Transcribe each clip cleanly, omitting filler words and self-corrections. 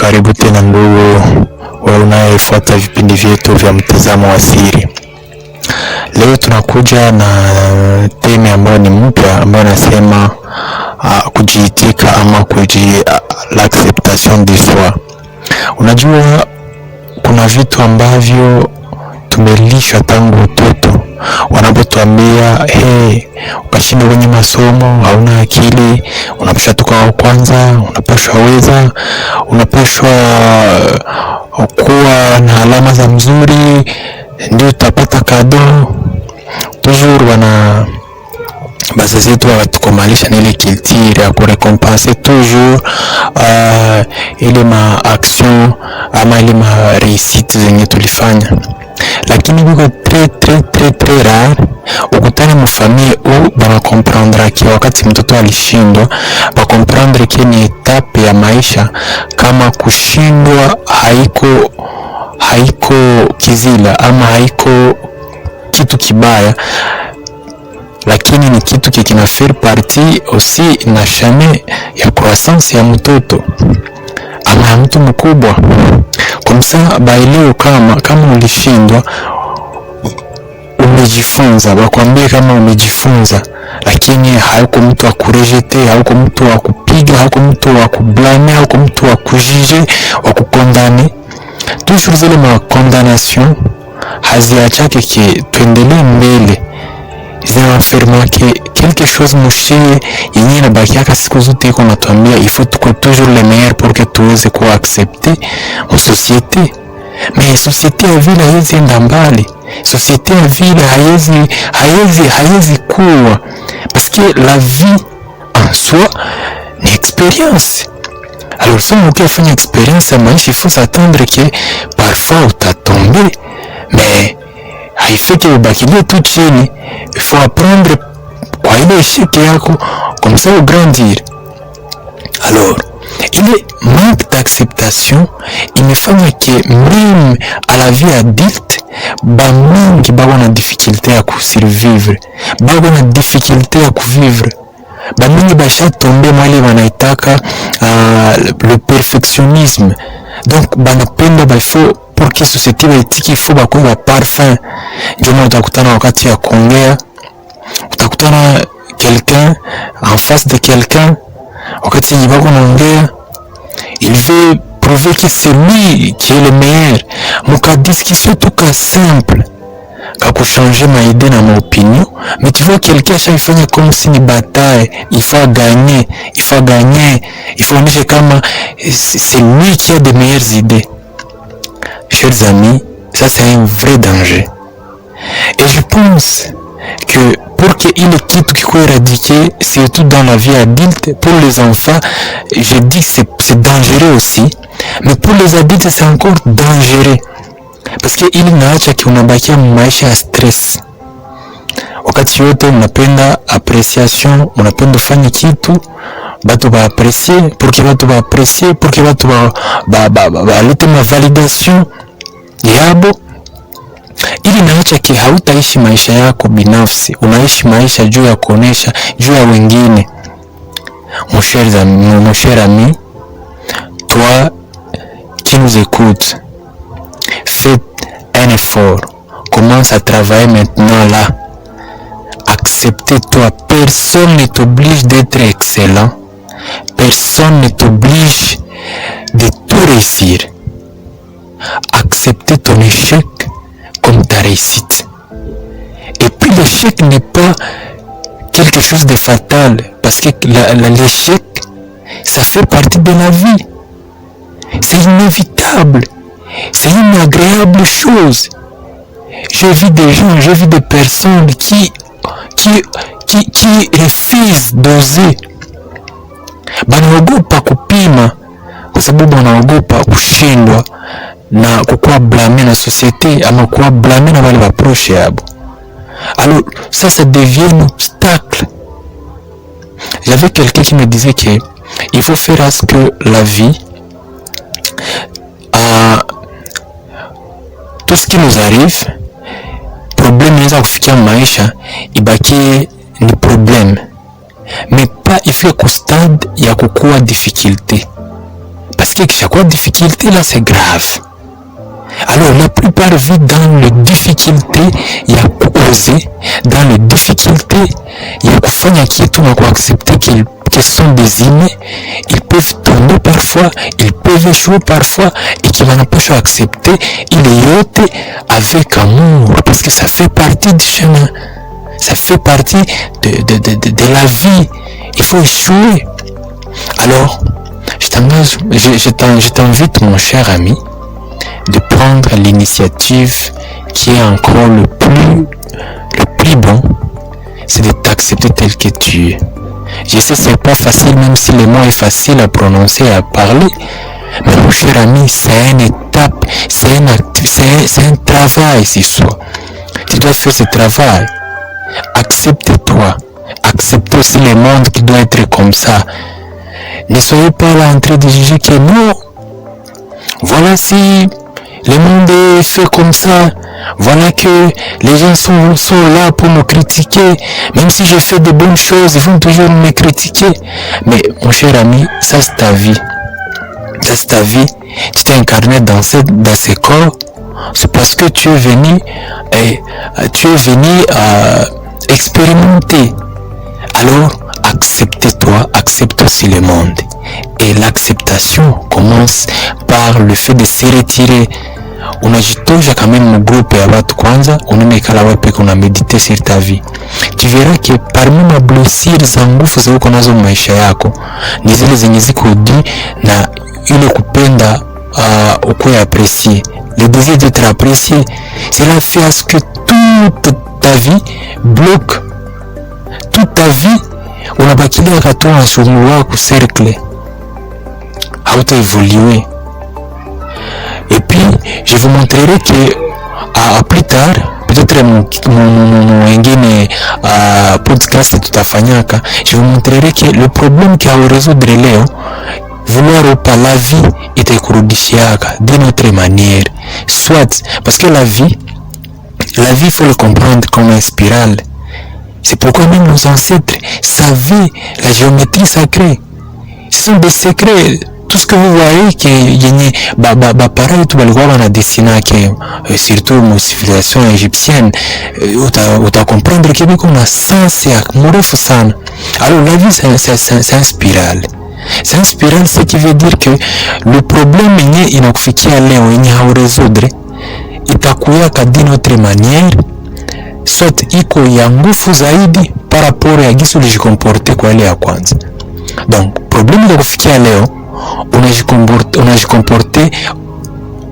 Karibu tena ndugu wewe unayefuata vipindi vyetu vya mtazamo wa siri. Leo tunakuja na teme ambayo ni mpya, ambayo nasema kujiitika ama l'acceptation de soi. Unajua kuna vitu ambavyo tumelishwa tangu utoto. Wanapotuambia ukashinda kwenye masomo, hauna akili, unapaswa toka wa kwanza, unapaswa weza, unapaswa kuwa na alama za mzuri ndio utapata kado. Toujours basi zetu watukomalisha na ile culture ya kurecompenser toujours ile ma action ama ile ma réussite zenye tulifanya, lakini biko très rare ukutane mfamie bana comprendre ki wakati mtoto alishindwa, ba comprendre ki ni etape ya maisha, kama kushindwa haiko kizila ama haiko kitu kibaya, lakini ni kitu kina faire partie aussi na chemin ya croissance ya mtoto ama ya mtu mkubwa. Kumsa baileo kama ulishindwa, umejifunza, wakwambie kama umejifunza, lakini hauko mtu wa kurejete, hauko mtu wa kupiga, hauko mtu wa kublame, hauko mtu wa kujije, wa kukondane. Toujours zile ma condamnation haziachake ki tuendelee mbele, zinafirma ke quelque chose mushie yenye inabakiaka siku zote iko natuambia il faut tuko toujours le meilleur pour que tuweze kuwa accepter mu société. Mais société ya vile haiwezi enda mbali, société ya vile haiwezi kuwa, parce que la vie en soi ni expérience. Alors si on veut faire une expérience à maisha, il faut s'attendre que parfois utatomber, mais haifai que ubakilie tu chini. Il faut apprendre kwa ile échec yako, comme ça grandir. Alors il est manque d'acceptation imefanya que même à la vie adulte bamingi bako na difficulté ya kusurvivre, bako na difficulté ya kuvivre. Bamingi basha tombe mwali wanaitaka le perfectionnisme. Donc banapenda faut pour que société baitiki il faut bakuwa parfait. Ndio utakutana wakati ya kuongea, utakutana quelqu'un en face de quelqu'un, wakati bako naongea, il veut prouver que c'est lui qui est le meilleur. Muka discussion tout cas simple kako changer ma idée na ma opinion, mais tu vois quelqu'un chaifanya comme si ni bataille, il faut gagner, il faut onyesha kama c'est lui qui a de meilleures idées. Chers amis, ça c'est un vrai danger. Et je pense que pour que il est kitu kiko éradiqué, surtout dans la vie adulte, pour les enfants, je dis que c'est dangereux aussi, mais pour les adultes c'est encore dangereux. Parce que ili naacha ki unabakia maisha ya stress. Wakati yote unapenda appreciation, unapenda ufanye kitu batu ba apprécier, pour que batu ba apprécier, pour que batu ba lete ma validation yabo. Ili naacha ki hautaishi maisha yako binafsi, unaishi maisha juu ya kuonesha juu ya wengine. Mon cher ami, toi qui nous écoutes, fais un effort, commence à travailler maintenant là. Accepte-toi, personne ne t'oblige d'être excellent, personne ne t'oblige de tout réussir. Accepte ton échec comme ta réussite. Et puis l'échec n'est pas quelque chose de fatal, parce que l'échec, ça fait partie de la vie. C'est inévitable. C'est une agréable chose. J'ai vu des gens, j'ai vu des personnes qui refusent d'oser. Banaogopa kupima kwa sababu wanaogopa kushindwa na kukuwa blâmé na société ama kuwa blâmé na wale waproche yabo. Alors ça devient un obstacle. J'avais quelqu'un qui me disait que il faut faire à ce que la vie tout ce qui nous arrive, problème inaweza kufikia maisha ibakie ni problème, mais pas ifike ku stade ya kukuwa difficulté. parce que chaque difficulté là c'est grave. Alors la plupart vivent dans les difficultés ya kuoser, dans les difficultés ya kufanya kitu na kuaccepter qu'ils sont des humains, ils peuvent tomber parfois, ils peuvent échouer parfois et qu'ils wanapaswa accepter ile yote avec amour parce que ça fait partie du chemin, ça fait partie de la vie. Il faut échouer. Alors, je t'invite mon cher ami de prendre l'initiative qui est encore le plus bon, c'est de t'accepter tel que tu es. Je sais c'est pas facile, même si le mot est facile à prononcer et à parler, mais mon cher ami, c'est une étape, c'est un travail sur soi. Tu dois faire ce travail. Accepte-toi, accepte aussi le monde qui doit être comme ça. Ne soyez pas là en train de juger que non, voilà si le monde est fait comme ça, voilà que les gens sont là pour me critiquer, même si je fais de bonnes choses, ils vont toujours me critiquer. Mais mon cher ami, ça c'est ta vie. Ça c'est ta vie. Tu t'es incarné dans ce corps, c'est parce que tu es venu expérimenter. Alors, accepte-toi, accepte aussi le monde. Et l'acceptation commence par le fait de se retirer. Unajitosha quand même groupe ya watu kwanza, unaonekana wewe peke una mediter sur ta vie. Tu verras que parmi ma blessures za nguvu za uko nazo maisha yako ni zile zenye ziko di na ile kupenda ukuwe apprécié. Le désir d'être apprécié, cela fait à ce que toute ta vie bloque. Toute ta vie unabakilia katua sumu wako cercle. Hauta évoluer. Et puis, je vous montrerai que plus tard, peut-être mon podcast tutafanyaka, je vous montrerai que le problème qu'il y a au résoudre leo, vouloir pas la vie itakurudishiaka d'une autre manière. Soit, parce que la vie, il faut le comprendre comme une spirale. C'est pourquoi même nos ancêtres savaient la géométrie sacrée. Ce sont des secrets. Tout ce que vous voyez que yenye pareil tu balikuwa wanadesina ke surtout mon civilisation égyptienne uta comprendre que biko na sens ya mrefu sana. Alors la vie c'est un spirale. C'est un spirale, ce qui veut dire que le problème yenye inakufikia leo yenye hauresoudre itakuya d'une autre manière, soit iko ya nguvu zaidi par rapport ya gisu lijikomporte kwa ile ya kwanza. Donc problème inakufikia leo unajikomporte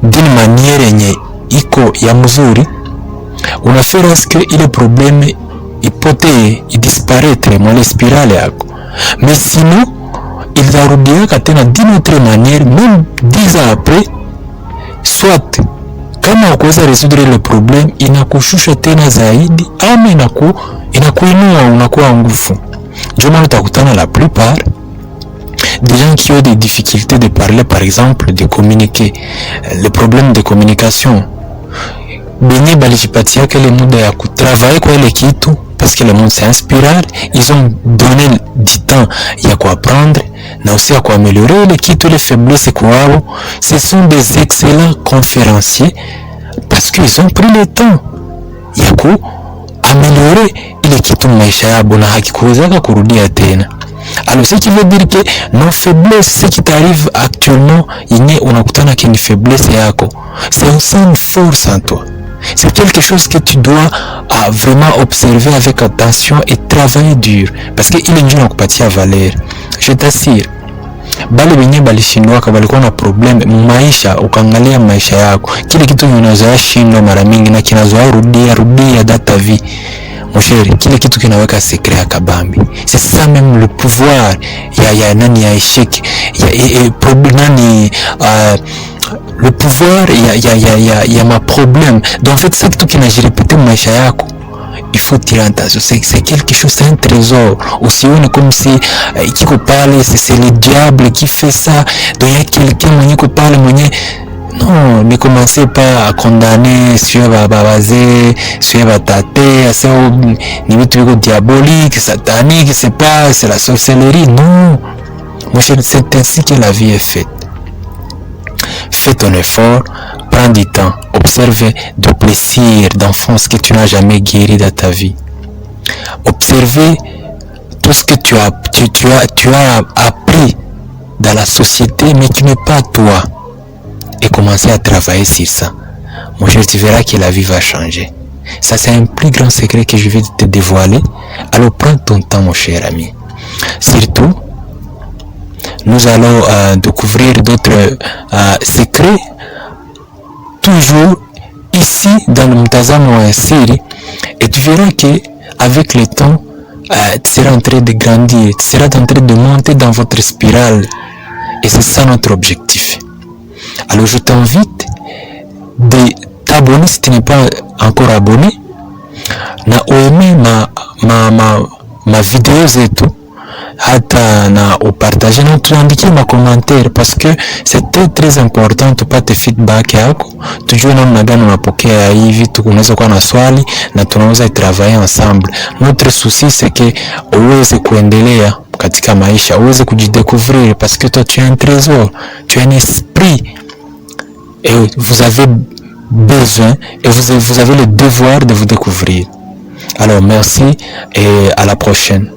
d'une manière yenye iko ya mzuri, unafera ce que ile problème ipotee idisparaître mwa spirale yako, mais sinon itarudia tena d'une autre manière même 10 ans après. Soit kama ukuweza résoudre le problème inakushusha tena zaidi ama inakuinua unakuwa nguvu. Ndio maana utakutana la plupart des gens qui ont des difficultés de parler, par exemple, de communiquer, les problèmes de communication. Benye balijipatia kile muda ya kutravailler kwa ile kitu, parce que le monde c'est un spirale, ils ont donné du temps ya kuapprendre na aussi ya kuaméliorer ile kitu, les faiblesses kwao. Ce sont des excellents conférenciers parce qu'ils ont pris le temps ya kuaméliorer ile kitu maisha yabo na hakikuwezaka kurudia tena. Alors ce qui veut dire que nos faiblesses, ce qui t'arrive actuellement, yenye unakutana kini faiblesse yako, c'est aussi une force en toi. C'est quelque chose que tu dois vraiment observer avec attention et travailler dur, parce que ile njoo nakupatia valeur. Je t'assure, bale benye balishindwaka balikuwa na problem maisha, ukaangalia maisha yako, kile kitu unazoea shindwa mara mingi na kinazoea rudia data vie. Mon cher, kile kitu kinaweka secret ya kabambi. C'est ça même le pouvoir ya nani ya échec, ya problème nani le pouvoir ya ma problème. Donc en fait ça kitu kinajirepete maisha yako. Il faut tirer attention, c'est quelque chose, c'est un trésor. Usione comme si kiko pale c'est le diable qui fait ça. Donc il y a quelqu'un mwenye ko pale mwenye. Non, ne commencez pas à condamner sur babazé, sur batate, c'est ni vitu diabolique, satanique, c'est la sorcellerie. Non, moi c'est ainsi que la vie est faite. fais ton effort, prends du temps, observe des plaisirs d'enfance que tu n'as jamais guéri dans ta vie. Observez tout ce que tu as appris dans la société, mais qui n'est pas toi. Et commencer à travailler sur ça. Mon cher, tu verras que la vie va changer. Ça, c'est un plus grand secret que je vais te dévoiler. Alors, prends ton temps, mon cher ami. Surtout, nous allons découvrir d'autres secrets, toujours ici dans le Mtazamo Siri, et tu verras que avec le temps, tu seras en train de grandir, tu seras en train de monter dans votre spirale, et c'est ça notre objectif. Alors je t'invite de t'abonner si tu n'es pas encore abonné, na ueme ma vidéo zetu, hata na upartage na tuandikie ma commentaire, parce que c'est très important tupate feedback yako, tujue namna gani unapokea hivi, unaweza kuwa na swali na tunaweza travailler ensemble. Notre souci c'est que uweze kuendelea katika maisha, uweze kujidécouvrir, parce que toi tu es un trésor, tu es un esprit, et vous avez besoin et vous avez le devoir de vous découvrir. Alors merci et à la prochaine.